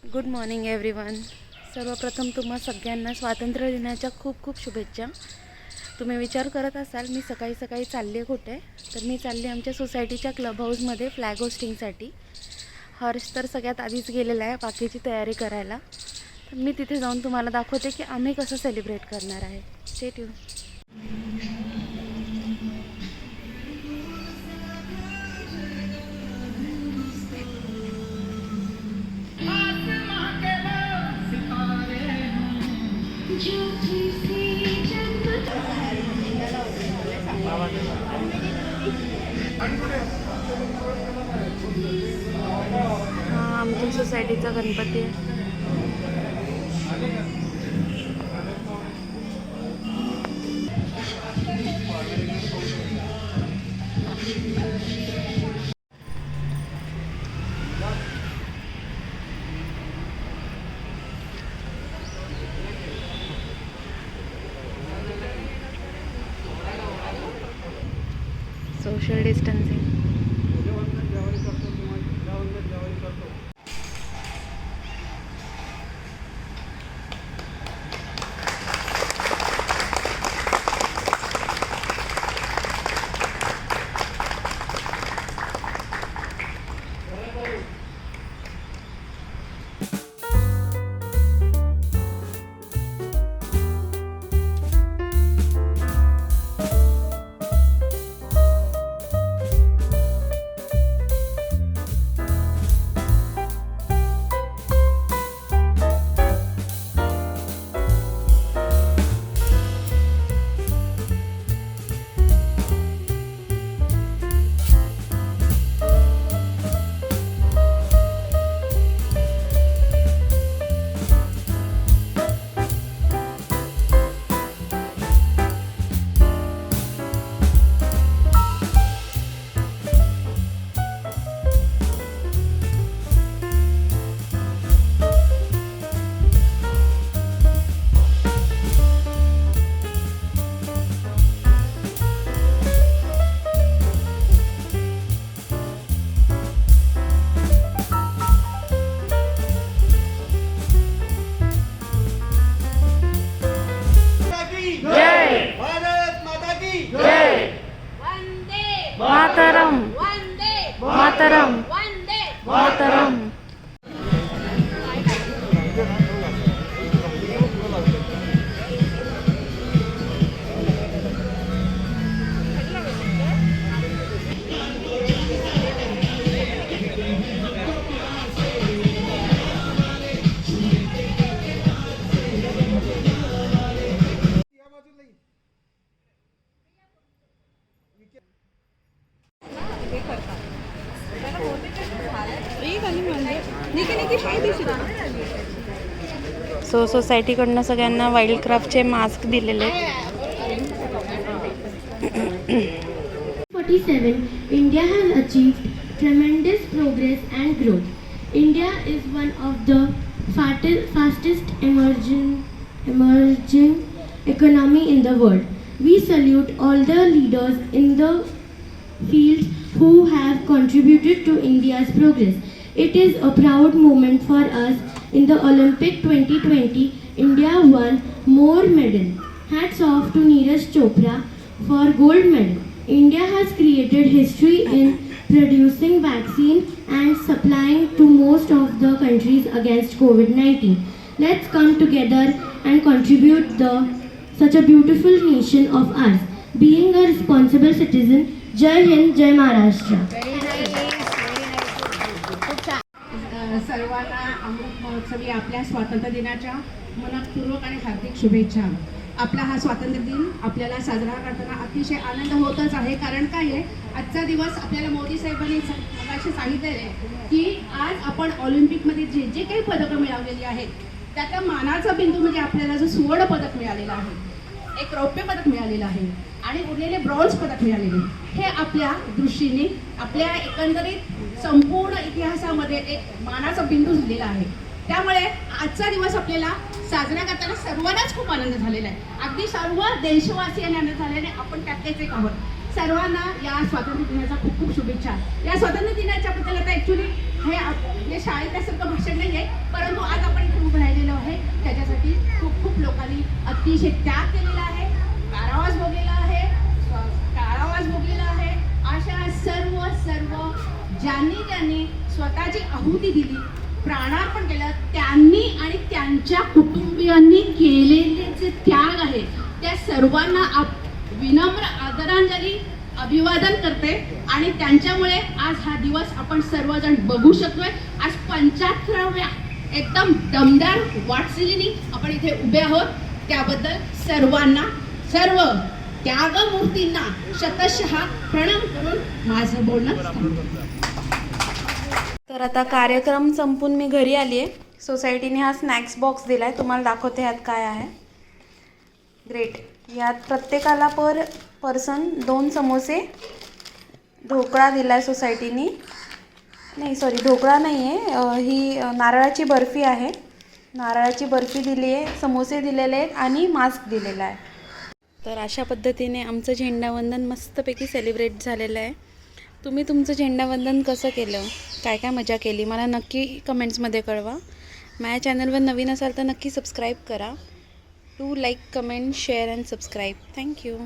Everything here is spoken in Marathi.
Good morning everyone. सर्वप्रथम तुम्हा सगळ्यांना स्वातंत्र्य दिनाच्या खूप खूप शुभेच्छा. तुम्ही विचार करत असाल मी सकाळी सकाळी चालले आहे कुठे, तर मी चालले आमच्या सोसायटीच्या क्लब हाऊसमध्ये फ्लॅग होस्टिंगसाठी. हर्ष तर सगळ्यात आधीच गेलेला आहे बाकीची तयारी करायला. तर मी तिथे जाऊन तुम्हाला दाखवते की आम्ही कसं सेलिब्रेट करणार आहे. Stay tune. हा आमच्या सोसायटीचा गणपती आहे. Social distancing. मातरम मातरम मातरम. सो सोसायटीकडनं सगळ्यांना वाईल्ड क्राफ्टचे मास्क दिलेले. 47, India has achieved tremendous progress and growth. India is one of the fastest emerging economy in the world. We salute all the leaders in the fields who have contributed to India's progress. It is a proud moment for us. In the Olympic 2020, India won more medals. Hats off to Neeraj Chopra for gold medal. India has created history in producing vaccine and supplying to most of the countries against COVID-19. Let's come together and contribute such a beautiful nation of ours. Being a responsible citizen, Jai Hind, Jai Maharashtra. सर्वांना अमृत महोत्सवी आपल्या स्वातंत्र्य दिनाच्या मनपूर्वक आणि हार्दिक शुभेच्छा. आपला हा स्वातंत्र्य दिन आपल्याला साजरा करताना अतिशय आनंद होतच आहे. कारण काय आहे, आजचा दिवस आपल्याला मोदी साहेबांनी मगाशी सांगितलेलं आहे की आज आपण ऑलिम्पिकमध्ये जे जे काही पदकं मिळवलेली आहेत त्याचा मानाचा बिंदू म्हणजे आपल्याला जो सुवर्ण पदक मिळालेला आहे, एक रौप्य पदक मिळालेलं आहे आणि उरलेले ब्रॉन्झ पदक मिळालेले, हे आपल्या दृष्टीने आपल्या एकंदरीत संपूर्ण इतिहासामध्ये एक मानाचा बिंदू झालेला आहे. त्यामुळे आजचा दिवस आपल्याला साजरा करताना सर्वांनाच खूप आनंद झालेला आहे. अगदी सर्व देशवासियांना आनंद झालेला आहे. आपण त्यातलेच एक आहोत. सर्वांना या स्वातंत्र्य दिनाच्या खूप खूप शुभेच्छा. या स्वातंत्र्य दिनाच्या बद्दल आता ॲक्च्युली हे शाळेतल्यासारखं भाषण नाही आहे, परंतु अतिशय त्याग केलेला आहे, कारावास भोगलेला आहे, कारावास भोगलेला आहे. अशा सर्व ज्यांनी स्वतःची आहुती दिली, प्राणार्पण केलं, त्यांनी आणि त्यांच्या कुटुंबियांनी केलेले जे त्याग आहे त्या सर्वांना विनम्र आदरांजली अभिवादन करते. आणि त्यांच्यामुळे आज हा दिवस आपण सर्वजण बघू शकतोय. आज 75व्या एकदम दमदार वाटचालीने आपण इथे उभे आहोत. त्याबद्दल सर्वांना, सर्व त्यागमूर्तींना शतशः प्रणाम करून माझं बोलणं थांबवतो. तर आता कार्यक्रम संपून मी घरी आली आहे. सोसायटीने हा स्नॅक्स बॉक्स दिला आहे, तुम्हाला दाखवते यात काय आहे. ग्रेट. यात प्रत्येकाला पर्सन 2 समोसे, ढोकळा दिला आहे सोसायटीने. नाही सॉरी, ढोकळा नाही आहे, ही नारळाची बर्फी आहे. नारळाची बर्फी दिली आहे, समोसे दिलेले आहेत आणि मास्क दिलेला आहे. तर अशा पद्धतीने आमचं झेंडावंदन मस्तपैकी सेलिब्रेट झालेलं आहे. तुम्ही तुमचं झेंडावंदन कसं केलं, काय काय मजा केली, मला नक्की कमेंट्समध्ये कळवा. माझ्या चॅनलवर नवीन असाल तर नक्की सबस्क्राईब करा. Do like, comment, share and subscribe. Thank you.